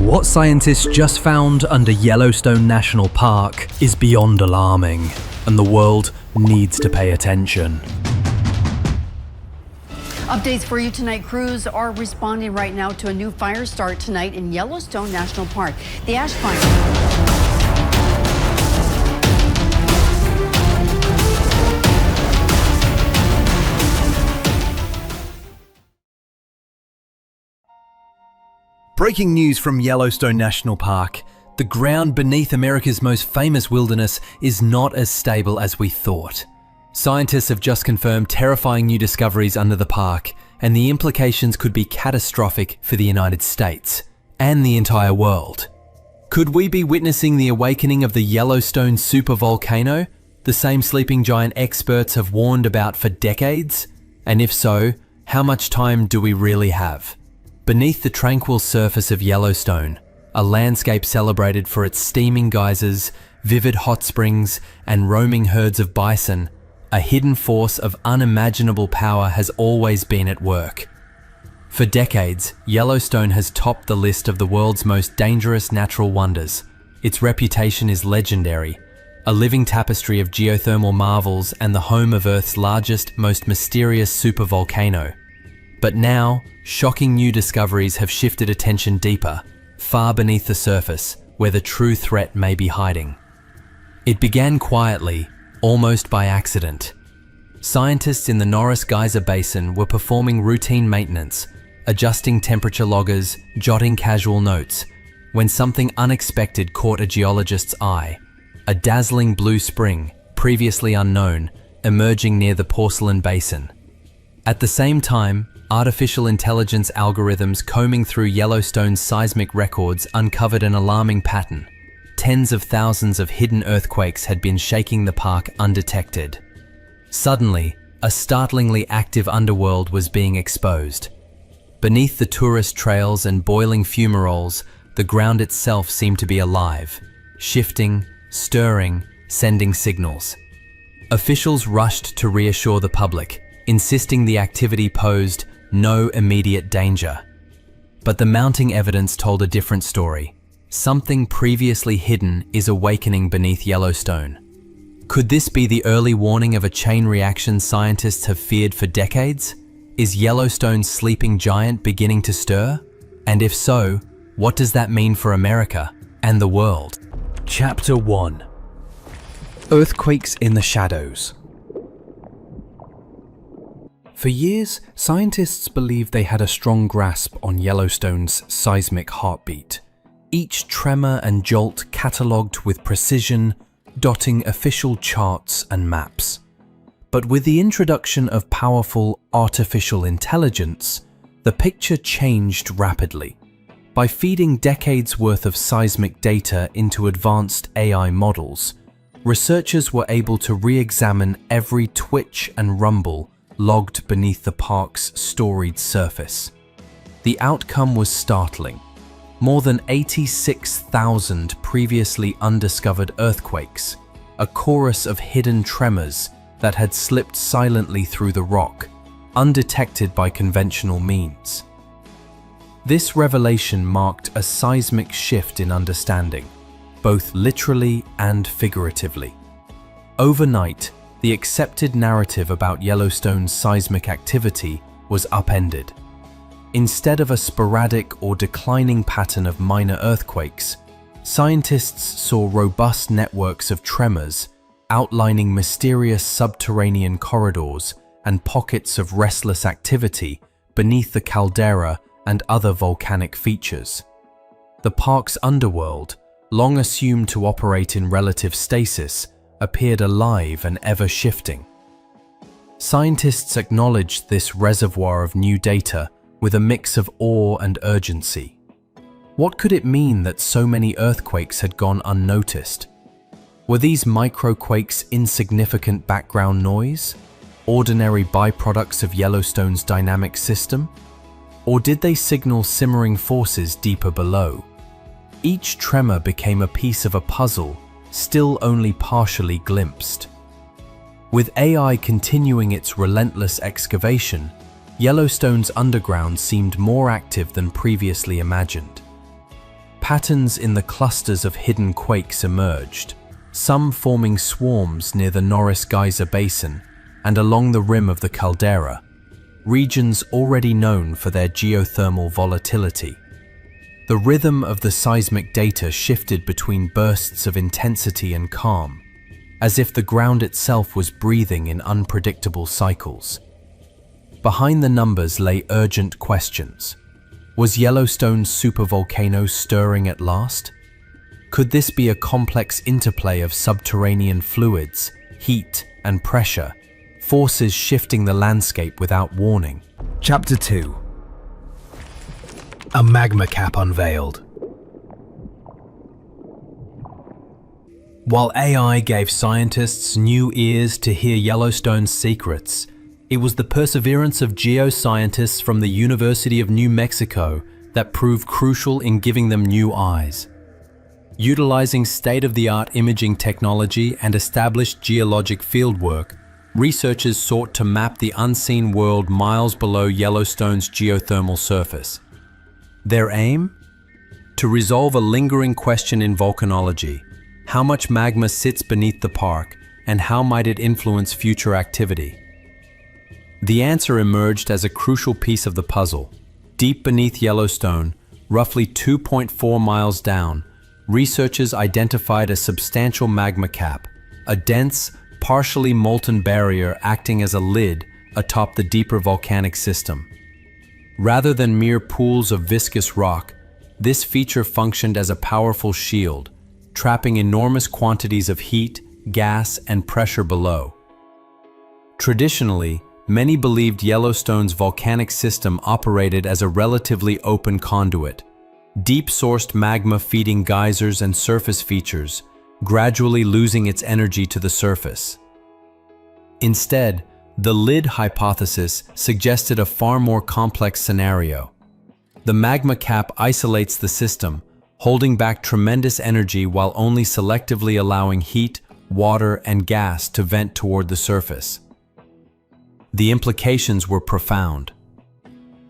What scientists just found under Yellowstone National Park is beyond alarming, and the world needs to pay attention. Updates for you tonight. Crews are responding right now to a new fire start tonight in Yellowstone National Park. The ash fire. Breaking news from Yellowstone National Park. The ground beneath America's most famous wilderness is not as stable as we thought. Scientists have just confirmed terrifying new discoveries under the park, and the implications could be catastrophic for the United States and the entire world. Could we be witnessing the awakening of the Yellowstone supervolcano, the same sleeping giant experts have warned about for decades? And if so, how much time do we really have? Beneath the tranquil surface of Yellowstone, a landscape celebrated for its steaming geysers, vivid hot springs, and roaming herds of bison, a hidden force of unimaginable power has always been at work. For decades, Yellowstone has topped the list of the world's most dangerous natural wonders. Its reputation is legendary, a living tapestry of geothermal marvels and the home of Earth's largest, most mysterious supervolcano. But now, shocking new discoveries have shifted attention deeper, far beneath the surface, where the true threat may be hiding. It began quietly, almost by accident. Scientists in the Norris Basin were performing routine maintenance, adjusting temperature loggers, jotting casual notes, when something unexpected caught a geologist's eye. A dazzling blue spring, previously unknown, emerging near the Porcelain Basin. At the same time, artificial intelligence algorithms combing through Yellowstone's seismic records uncovered an alarming pattern. Tens of thousands of hidden earthquakes had been shaking the park undetected. Suddenly, a startlingly active underworld was being exposed. Beneath the tourist trails and boiling fumaroles, the ground itself seemed to be alive, shifting, stirring, sending signals. Officials rushed to reassure the public, insisting the activity posed no immediate danger. But the mounting evidence told a different story. Something previously hidden is awakening beneath Yellowstone. Could this be the early warning of a chain reaction scientists have feared for decades? Is Yellowstone's sleeping giant beginning to stir? And if so, what does that mean for America and the world? Chapter 1. Earthquakes in the Shadows. For years, scientists believed they had a strong grasp on Yellowstone's seismic heartbeat. Each tremor and jolt catalogued with precision, dotting official charts and maps. But with the introduction of powerful artificial intelligence, the picture changed rapidly. By feeding decades worth of seismic data into advanced AI models, researchers were able to re-examine every twitch and rumble logged beneath the park's storied surface. The outcome was startling. More than 86,000 previously undiscovered earthquakes, a chorus of hidden tremors that had slipped silently through the rock, undetected by conventional means. This revelation marked a seismic shift in understanding, both literally and figuratively. Overnight, the accepted narrative about Yellowstone's seismic activity was upended. Instead of a sporadic or declining pattern of minor earthquakes, scientists saw robust networks of tremors outlining mysterious subterranean corridors and pockets of restless activity beneath the caldera and other volcanic features. The park's underworld, long assumed to operate in relative stasis, appeared alive and ever-shifting. Scientists acknowledged this reservoir of new data with a mix of awe and urgency. What could it mean that so many earthquakes had gone unnoticed? Were these microquakes insignificant background noise, ordinary byproducts of Yellowstone's dynamic system? Or did they signal simmering forces deeper below? Each tremor became a piece of a puzzle still only partially glimpsed. With AI continuing its relentless excavation, Yellowstone's underground seemed more active than previously imagined. Patterns in the clusters of hidden quakes emerged, some forming swarms near the Norris Basin and along the rim of the caldera, regions already known for their geothermal volatility. The rhythm of the seismic data shifted between bursts of intensity and calm, as if the ground itself was breathing in unpredictable cycles. Behind the numbers lay urgent questions. Was Yellowstone's supervolcano stirring at last? Could this be a complex interplay of subterranean fluids, heat, and pressure, forces shifting the landscape without warning? Chapter 2. A Magma Cap Unveiled. While AI gave scientists new ears to hear Yellowstone's secrets, it was the perseverance of geoscientists from the University of New Mexico that proved crucial in giving them new eyes. Utilizing state-of-the-art imaging technology and established geologic fieldwork, researchers sought to map the unseen world miles below Yellowstone's geothermal surface. Their aim? To resolve a lingering question in volcanology: how much magma sits beneath the park, and how might it influence future activity? The answer emerged as a crucial piece of the puzzle. Deep beneath Yellowstone, roughly 2.4 miles down, researchers identified a substantial magma cap, a dense, partially molten barrier acting as a lid atop the deeper volcanic system. Rather than mere pools of viscous rock, this feature functioned as a powerful shield, trapping enormous quantities of heat, gas, and pressure below. Traditionally, many believed Yellowstone's volcanic system operated as a relatively open conduit, deep-sourced magma feeding geysers and surface features, gradually losing its energy to the surface. Instead, the lid hypothesis suggested a far more complex scenario. The magma cap isolates the system, holding back tremendous energy while only selectively allowing heat, water, and gas to vent toward the surface. The implications were profound.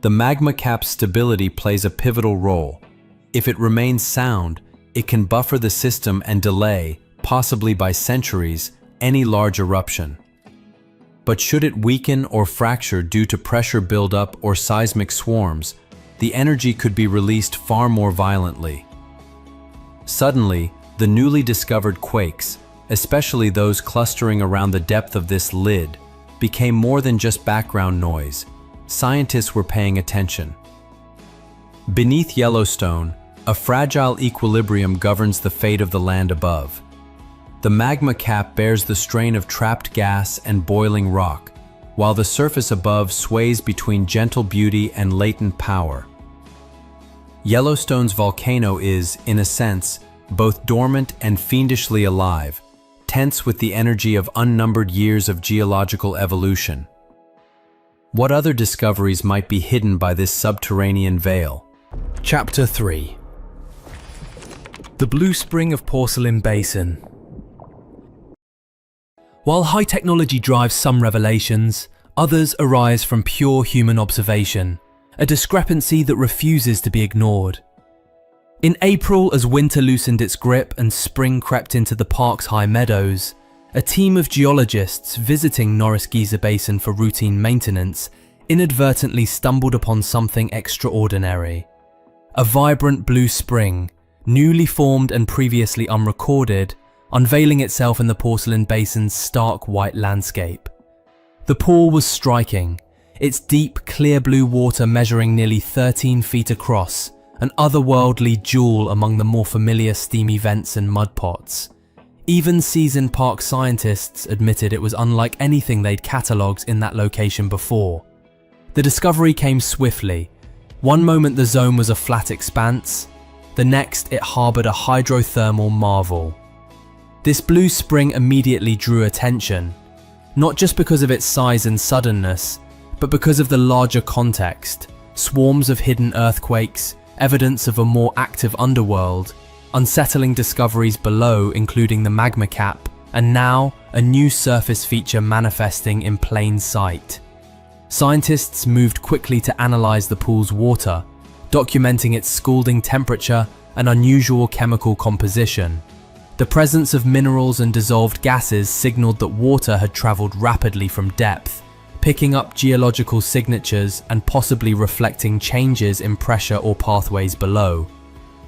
The magma cap's stability plays a pivotal role. If it remains sound, it can buffer the system and delay, possibly by centuries, any large eruption. But should it weaken or fracture due to pressure buildup or seismic swarms, the energy could be released far more violently. Suddenly, the newly discovered quakes, especially those clustering around the depth of this lid, became more than just background noise. Scientists were paying attention. Beneath Yellowstone, a fragile equilibrium governs the fate of the land above. The magma cap bears the strain of trapped gas and boiling rock, while the surface above sways between gentle beauty and latent power. Yellowstone's volcano is, in a sense, both dormant and fiendishly alive, tense with the energy of unnumbered years of geological evolution. What other discoveries might be hidden by this subterranean veil? Chapter 3. The Blue Spring of Porcelain Basin. While high technology drives some revelations, others arise from pure human observation, a discrepancy that refuses to be ignored. In April, as winter loosened its grip and spring crept into the park's high meadows, a team of geologists visiting Norris Basin for routine maintenance inadvertently stumbled upon something extraordinary. A vibrant blue spring, newly formed and previously unrecorded, unveiling itself in the Porcelain Basin's stark white landscape. The pool was striking, its deep, clear blue water measuring nearly 13 feet across, an otherworldly jewel among the more familiar steamy vents and mud pots. Even seasoned park scientists admitted it was unlike anything they'd catalogued in that location before. The discovery came swiftly. One moment the zone was a flat expanse, the next it harbored a hydrothermal marvel. This blue spring immediately drew attention, not just because of its size and suddenness, but because of the larger context: swarms of hidden earthquakes, evidence of a more active underworld, unsettling discoveries below including the magma cap, and now a new surface feature manifesting in plain sight. Scientists moved quickly to analyze the pool's water, documenting its scalding temperature an unusual chemical composition. The presence of minerals and dissolved gases signaled that water had traveled rapidly from depth, picking up geological signatures and possibly reflecting changes in pressure or pathways below.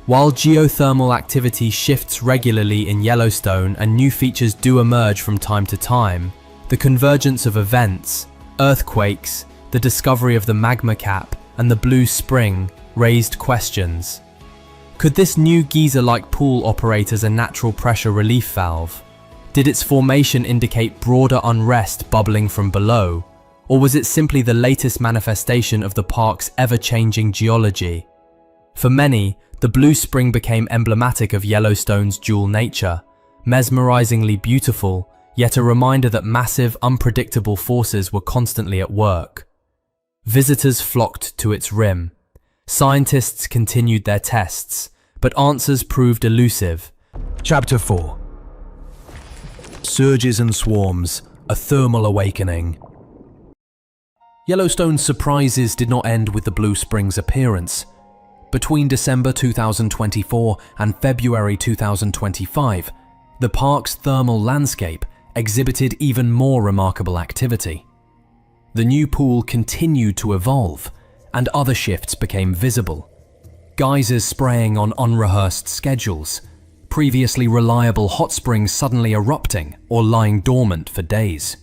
While geothermal activity shifts regularly in Yellowstone and new features do emerge from time to time, the convergence of events, earthquakes, the discovery of the magma cap, and the blue spring raised questions. Could this new geyser-like pool operate as a natural pressure relief valve? Did its formation indicate broader unrest bubbling from below? Or was it simply the latest manifestation of the park's ever-changing geology? For many, the blue spring became emblematic of Yellowstone's dual nature, mesmerizingly beautiful, yet a reminder that massive, unpredictable forces were constantly at work. Visitors flocked to its rim. Scientists continued their tests, but answers proved elusive. Chapter 4. Surges and Swarms, a Thermal Awakening. Yellowstone's surprises did not end with the Blue Spring's appearance. Between December 2024 and February 2025, the park's thermal landscape exhibited even more remarkable activity. The new pool continued to evolve, and other shifts became visible. Geysers spraying on unrehearsed schedules, previously reliable hot springs suddenly erupting or lying dormant for days.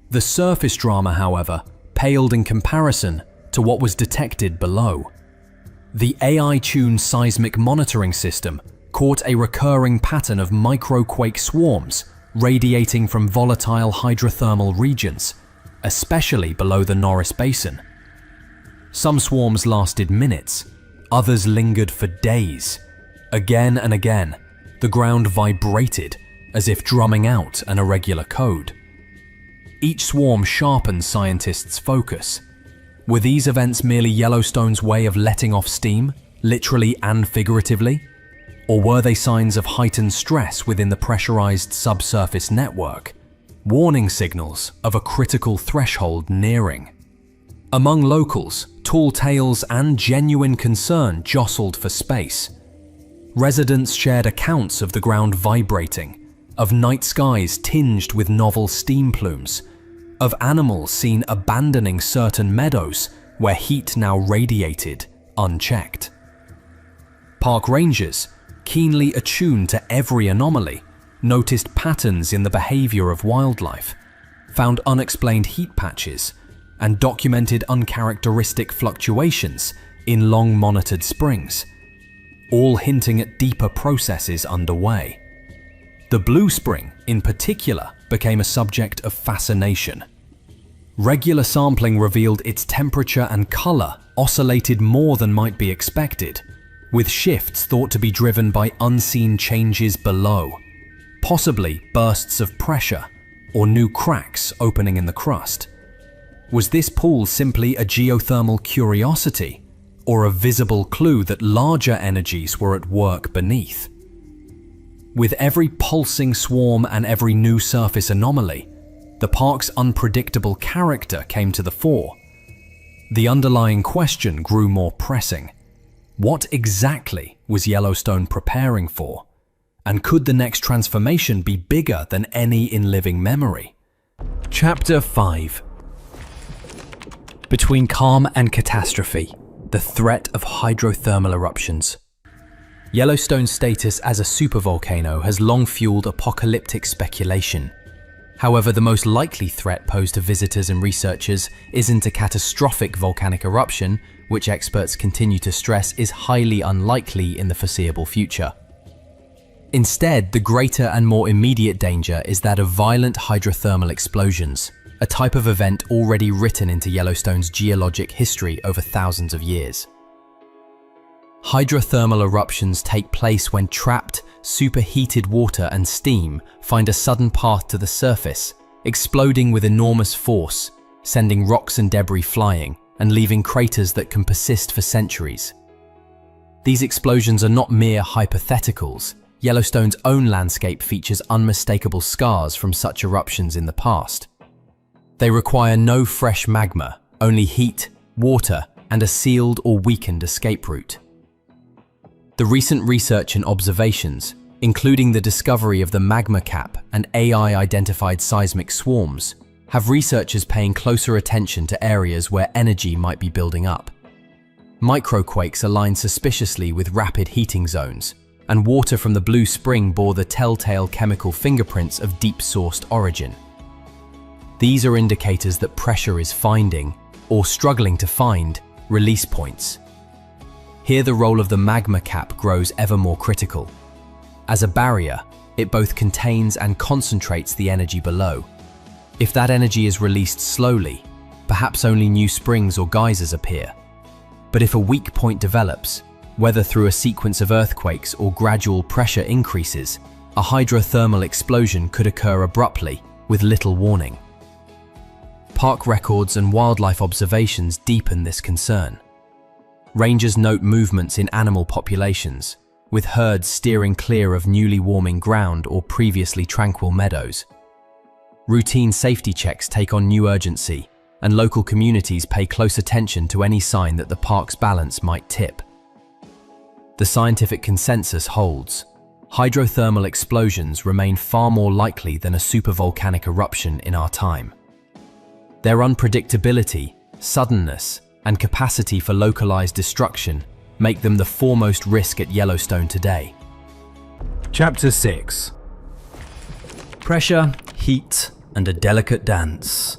The surface drama, however, paled in comparison to what was detected below. The AI-tuned seismic monitoring system caught a recurring pattern of micro-quake swarms radiating from volatile hydrothermal regions, especially below the Norris Basin. Some swarms lasted minutes, others lingered for days. Again and again, the ground vibrated as if drumming out an irregular code. Each swarm sharpened scientists' focus. Were these events merely Yellowstone's way of letting off steam, literally and figuratively? Or were they signs of heightened stress within the pressurized subsurface network, warning signals of a critical threshold nearing? Among locals, tall tales and genuine concern jostled for space. Residents shared accounts of the ground vibrating, of night skies tinged with novel steam plumes, of animals seen abandoning certain meadows where heat now radiated unchecked. Park rangers, keenly attuned to every anomaly, noticed patterns in the behavior of wildlife, found unexplained heat patches, and documented uncharacteristic fluctuations in long-monitored springs, all hinting at deeper processes underway. The Blue Spring, in particular, became a subject of fascination. Regular sampling revealed its temperature and color oscillated more than might be expected, with shifts thought to be driven by unseen changes below, possibly bursts of pressure or new cracks opening in the crust. Was this pool simply a geothermal curiosity, or a visible clue that larger energies were at work beneath? With every pulsing swarm and every new surface anomaly, the park's unpredictable character came to the fore. The underlying question grew more pressing. What exactly was Yellowstone preparing for? And could the next transformation be bigger than any in living memory? Chapter 5. Between calm and catastrophe, the threat of hydrothermal eruptions. Yellowstone's status as a supervolcano has long fueled apocalyptic speculation. However, the most likely threat posed to visitors and researchers isn't a catastrophic volcanic eruption, which experts continue to stress is highly unlikely in the foreseeable future. Instead, the greater and more immediate danger is that of violent hydrothermal explosions, a type of event already written into Yellowstone's geologic history over thousands of years. Hydrothermal eruptions take place when trapped, superheated water and steam find a sudden path to the surface, exploding with enormous force, sending rocks and debris flying, and leaving craters that can persist for centuries. These explosions are not mere hypotheticals. Yellowstone's own landscape features unmistakable scars from such eruptions in the past. They require no fresh magma, only heat, water, and a sealed or weakened escape route. The recent research and observations, including the discovery of the Magma Cap and AI-identified seismic swarms, have researchers paying closer attention to areas where energy might be building up. Microquakes aligned suspiciously with rapid heating zones, and water from the Blue Spring bore the telltale chemical fingerprints of deep-sourced origin. These are indicators that pressure is finding, or struggling to find, release points. Here the role of the magma cap grows ever more critical. As a barrier, it both contains and concentrates the energy below. If that energy is released slowly, perhaps only new springs or geysers appear. But if a weak point develops, whether through a sequence of earthquakes or gradual pressure increases, a hydrothermal explosion could occur abruptly, with little warning. Park records and wildlife observations deepen this concern. Rangers note movements in animal populations, with herds steering clear of newly warming ground or previously tranquil meadows. Routine safety checks take on new urgency, and local communities pay close attention to any sign that the park's balance might tip. The scientific consensus holds. Hydrothermal explosions remain far more likely than a supervolcanic eruption in our time. Their unpredictability, suddenness, and capacity for localized destruction make them the foremost risk at Yellowstone today. Chapter 6. Pressure, heat, and a delicate dance.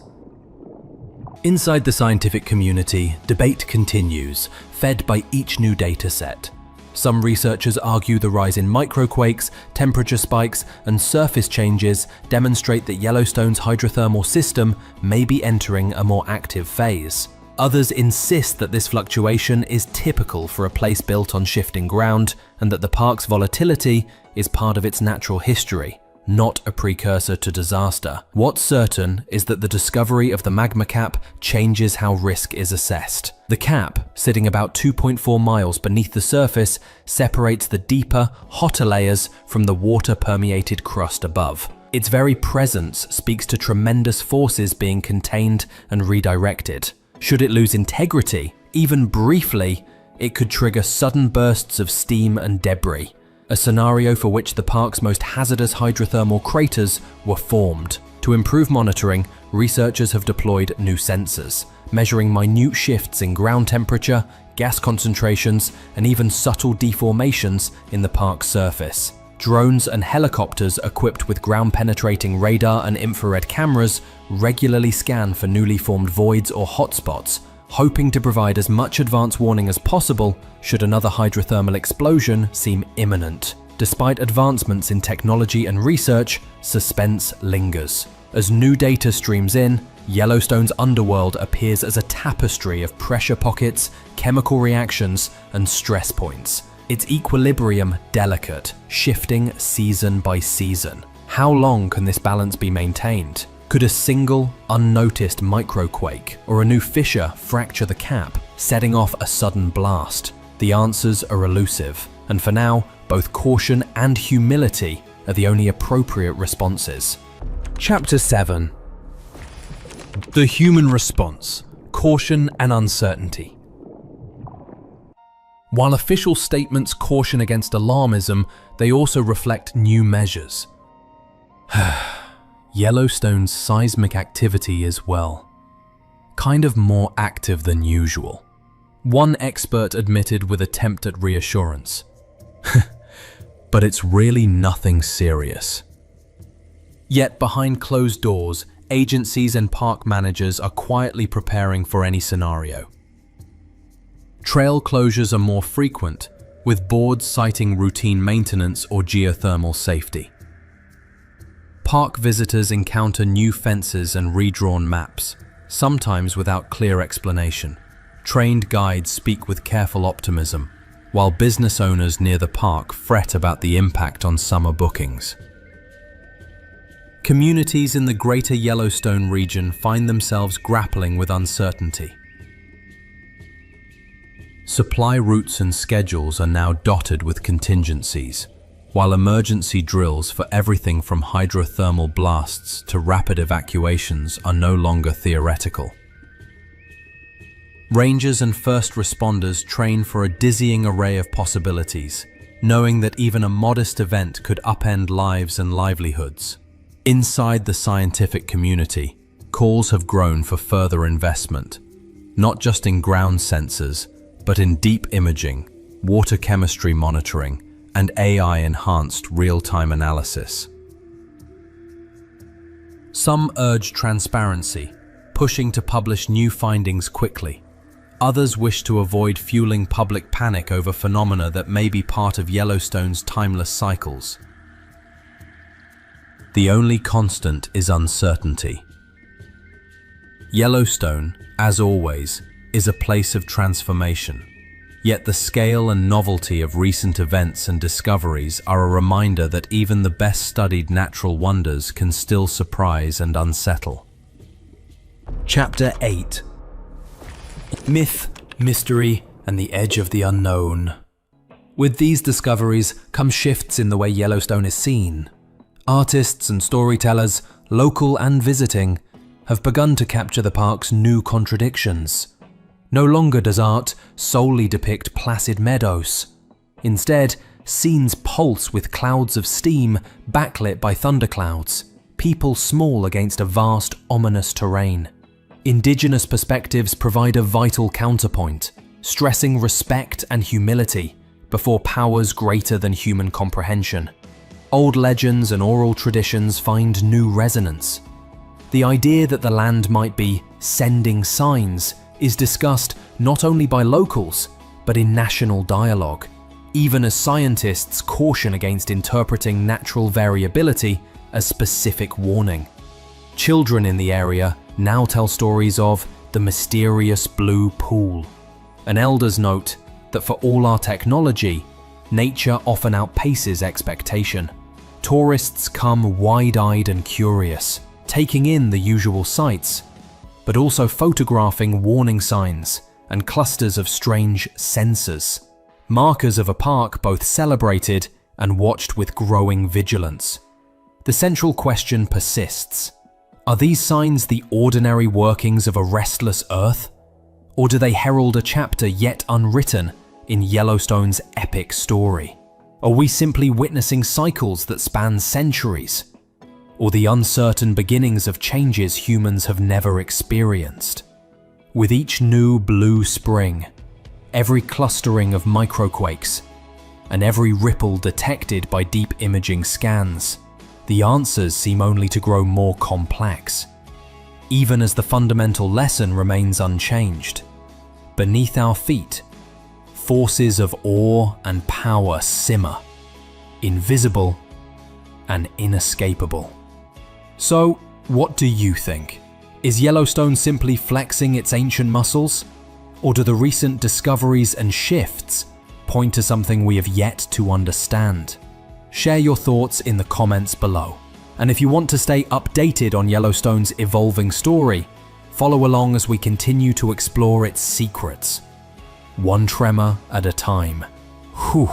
Inside the scientific community, debate continues, fed by each new data set. Some researchers argue the rise in microquakes, temperature spikes, and surface changes demonstrate that Yellowstone's hydrothermal system may be entering a more active phase. Others insist that this fluctuation is typical for a place built on shifting ground, and that the park's volatility is part of its natural history, not a precursor to disaster. What's certain is that the discovery of the magma cap changes how risk is assessed. The cap, sitting about 2.4 miles beneath the surface, separates the deeper, hotter layers from the water-permeated crust above. Its very presence speaks to tremendous forces being contained and redirected. Should it lose integrity, even briefly, it could trigger sudden bursts of steam and debris, a scenario for which the park's most hazardous hydrothermal craters were formed. To improve monitoring, researchers have deployed new sensors, measuring minute shifts in ground temperature, gas concentrations, and even subtle deformations in the park's surface. Drones and helicopters equipped with ground-penetrating radar and infrared cameras regularly scan for newly formed voids or hotspots, hoping to provide as much advance warning as possible should another hydrothermal explosion seem imminent. Despite advancements in technology and research, suspense lingers. As new data streams in, Yellowstone's underworld appears as a tapestry of pressure pockets, chemical reactions, and stress points. Its equilibrium delicate, shifting season by season. How long can this balance be maintained? Could a single, unnoticed microquake or a new fissure fracture the cap, setting off a sudden blast? The answers are elusive, and for now, both caution and humility are the only appropriate responses. Chapter 7. The human response, caution and uncertainty. While official statements caution against alarmism, they also reflect new measures. Yellowstone's seismic activity is, well, kind of more active than usual. One expert admitted with attempt at reassurance. But it's really nothing serious. Yet behind closed doors, agencies and park managers are quietly preparing for any scenario. Trail closures are more frequent, with boards citing routine maintenance or geothermal safety. Park visitors encounter new fences and redrawn maps, sometimes without clear explanation. Trained guides speak with careful optimism, while business owners near the park fret about the impact on summer bookings. Communities in the greater Yellowstone region find themselves grappling with uncertainty. Supply routes and schedules are now dotted with contingencies, while emergency drills for everything from hydrothermal blasts to rapid evacuations are no longer theoretical. Rangers and first responders train for a dizzying array of possibilities, knowing that even a modest event could upend lives and livelihoods. Inside the scientific community, calls have grown for further investment, not just in ground sensors, but in deep imaging, water chemistry monitoring, and AI-enhanced real-time analysis. Some urge transparency, pushing to publish new findings quickly. Others wish to avoid fueling public panic over phenomena that may be part of Yellowstone's timeless cycles. The only constant is uncertainty. Yellowstone, as always, is a place of transformation. Yet the scale and novelty of recent events and discoveries are a reminder that even the best-studied natural wonders can still surprise and unsettle. Chapter 8. Myth, mystery, and the edge of the unknown. With these discoveries come shifts in the way Yellowstone is seen. Artists and storytellers, local and visiting, have begun to capture the park's new contradictions. No longer does art solely depict placid meadows. Instead, scenes pulse with clouds of steam backlit by thunderclouds, people small against a vast, ominous terrain. Indigenous perspectives provide a vital counterpoint, stressing respect and humility before powers greater than human comprehension. Old legends and oral traditions find new resonance. The idea that the land might be sending signs is discussed not only by locals, but in national dialogue, even as scientists caution against interpreting natural variability as specific warning. Children in the area now tell stories of the mysterious blue pool. And elders note that for all our technology, nature often outpaces expectation. Tourists come wide-eyed and curious, taking in the usual sights, but also photographing warning signs and clusters of strange sensors, markers of a park both celebrated and watched with growing vigilance. The central question persists. Are these signs the ordinary workings of a restless Earth? Or do they herald a chapter yet unwritten in Yellowstone's epic story? Are we simply witnessing cycles that span centuries? Or the uncertain beginnings of changes humans have never experienced? With each new blue spring, every clustering of microquakes, and every ripple detected by deep imaging scans, the answers seem only to grow more complex, even as the fundamental lesson remains unchanged. Beneath our feet, forces of awe and power simmer, invisible and inescapable. So, what do you think? Is Yellowstone simply flexing its ancient muscles? Or do the recent discoveries and shifts point to something we have yet to understand? Share your thoughts in the comments below. And if you want to stay updated on Yellowstone's evolving story, follow along as we continue to explore its secrets, one tremor at a time. Whew.